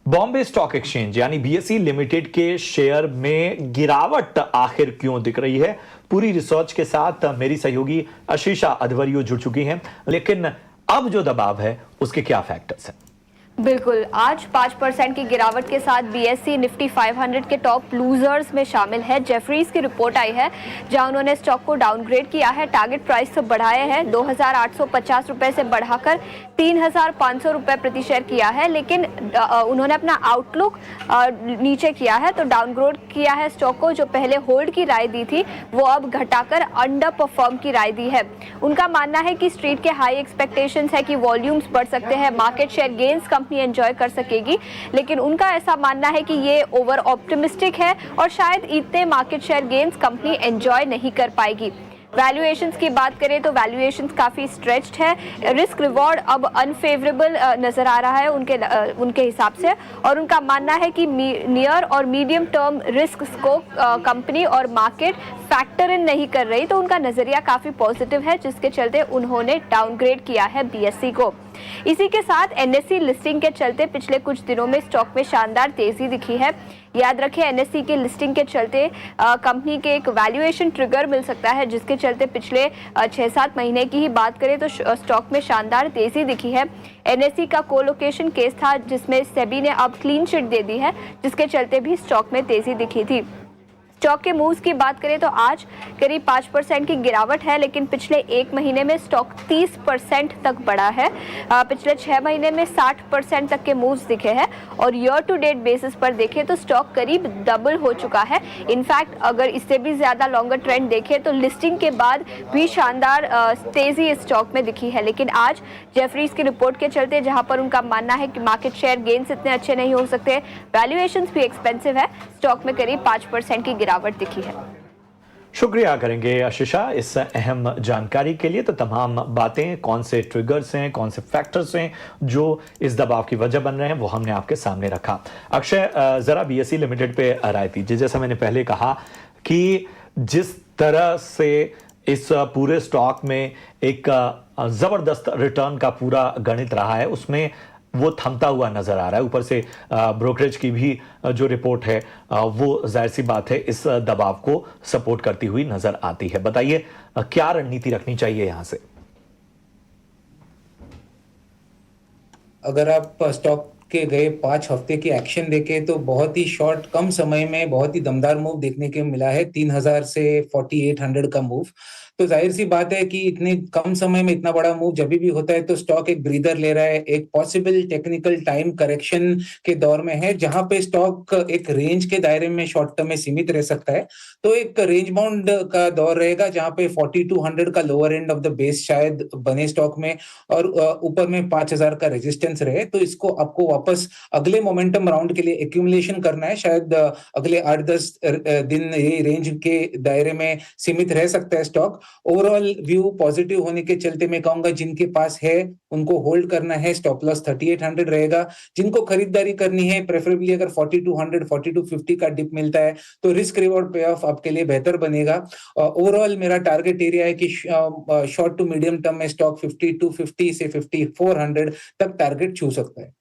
Bombay stock exchange यानी BSE limited के share में गिरावट आखिर क्यों दिख रही है? पूरी रिसर्च के साथ मेरी सहयोगी आशीषा अध्वर्यो जुड़ चुकी हैं, लेकिन अब जो दबाव है उसके क्या फैक्टर्स हैं? बिल्कुल, आज 5% की गिरावट के साथ बीएसई निफ्टी 500 के टॉप लूजर्स में शामिल है। जेफरीज की रिपोर्ट आई है जहां उन्होंने स्टॉक को डाउनग्रेड किया है, टारगेट प्राइस तो बढ़ाया है, 2,850 रुपए से बढ़ाकर 3,500 रुपए प्रति शेयर किया है, लेकिन उन्होंने अपना आउटलुक नीचे किया है, तो डाउनग्रेड किया है स्टॉक को। जो पहले होल्ड की राय दी थी वो अब घटाकर अंडर परफॉर्म की राय दी है। उनका मानना है कि स्ट्रीट के हाई एक्सपेक्टेशंस है कि वॉल्यूम्स बढ़ सकते हैं, market share gains company enjoy कर सकेगी, लेकिन उनका ऐसा मानना है कि ये ओवर ऑप्टिमिस्टिक है और शायद इतने market share gains company enjoy नहीं कर पाएगी। वैल्यूएशंस की बात करें तो वैल्यूएशंस काफ़ी स्ट्रेच्ड है, रिस्क रिवॉर्ड अब अनफेवरेबल नज़र आ रहा है उनके हिसाब से, और उनका मानना है कि नियर और मीडियम टर्म रिस्क को कंपनी और मार्केट फैक्टर इन नहीं कर रही, तो उनका नज़रिया काफ़ी पॉजिटिव है, जिसके चलते उन्होंने डाउनग्रेड किया है बीएसई को। इसी के साथ एनएसई लिस्टिंग के चलते पिछले कुछ दिनों में स्टॉक में शानदार तेजी दिखी है। याद रखें, एनएसई की लिस्टिंग के चलते कंपनी के एक वैल्यूएशन ट्रिगर मिल सकता है, जिसके चलते पिछले 6-7 महीने की ही बात करें तो स्टॉक में शानदार तेजी दिखी है। एनएसई का कोलोकेशन केस था जिसमें सेबी ने अब क्लीन चिट दे दी है, जिसके चलते भी स्टॉक में तेजी दिखी थी। स्टॉक के मूव्स की बात करें तो आज करीब 5% की गिरावट है, लेकिन पिछले एक महीने में स्टॉक 30% तक बढ़ा है। पिछले 6 महीने में 60% तक के मूव्स दिखे हैं, और ईयर टू डेट बेसिस पर देखें तो स्टॉक करीब डबल हो चुका है। इनफैक्ट अगर इससे भी ज़्यादा लॉन्गर ट्रेंड देखें तो लिस्टिंग के बाद भी शानदार तेज़ी इस स्टॉक में दिखी है, लेकिन आज जेफरीज की रिपोर्ट के चलते, जहां पर उनका मानना है कि मार्केट शेयर गेन्स इतने अच्छे नहीं हो सकते, वैल्यूएशंस भी एक्सपेंसिव है, स्टॉक में करीब 5% की गिरावट दिखी है। शुक्रिया करेंगे आशीषा इस अहम जानकारी के लिए। तो तमाम बातें, कौन से ट्रिगर्स हैं, कौन से फैक्टर्स हैं जो इस दबाव की वजह बन रहे हैं, वो हमने आपके सामने रखा। अक्षय, जरा बीएसई लिमिटेड पे राय दीजिए। जैसा मैंने पहले कहा कि जिस तरह से इस पूरे स्टॉक में एक जबरदस्त रिटर्न का पूरा गणित रहा है, उसमें वो थमता हुआ नजर आ रहा है। ऊपर से ब्रोकरेज की भी जो रिपोर्ट है वो जाहिर सी बात है इस दबाव को सपोर्ट करती हुई नजर आती है। बताइए क्या रणनीति रखनी चाहिए यहां से? अगर आप स्टॉक के गए 5 हफ्ते की एक्शन देखे तो बहुत ही शॉर्ट कम समय में बहुत ही दमदार मूव देखने के मिला है। 3000 से 4800 का मूव, तो जाहिर सी बात है कि इतने कम समय में इतना बड़ा मूव जब भी होता है तो स्टॉक एक ब्रीदर ले रहा है, एक पॉसिबल टेक्निकल टाइम करेक्शन के दौर में है, जहां पे स्टॉक एक रेंज के दायरे में शॉर्ट टर्म में सीमित रह सकता है। तो एक रेंज बाउंड का दौर रहेगा जहां पे 4200 का lower end of the base शायद बने स्टॉक में, और ऊपर में 5000 का रेजिस्टेंस रहे। तो इसको आपको वापस अगले मोमेंटम राउंड के लिए एक्यूमुलेशन करना है। शायद अगले 8-10 दिन ये रेंज के दायरे में सीमित रह सकता है स्टॉक। ओवरऑल व्यू पॉजिटिव होने के चलते मैं कहूंगा जिनके पास है उनको होल्ड करना है। स्टॉप लॉस 3800 रहेगा। जिनको खरीदारी करनी है, प्रेफरेबली अगर 4200 4250 का डिप मिलता है तो रिस्क रिवॉर्ड पे ऑफ आपके लिए बेहतर बनेगा। ओवरऑल मेरा टारगेट एरिया है कि शॉर्ट टू मीडियम टर्म में स्टॉक 5250 से 5400 तक टारगेट छू सकता है।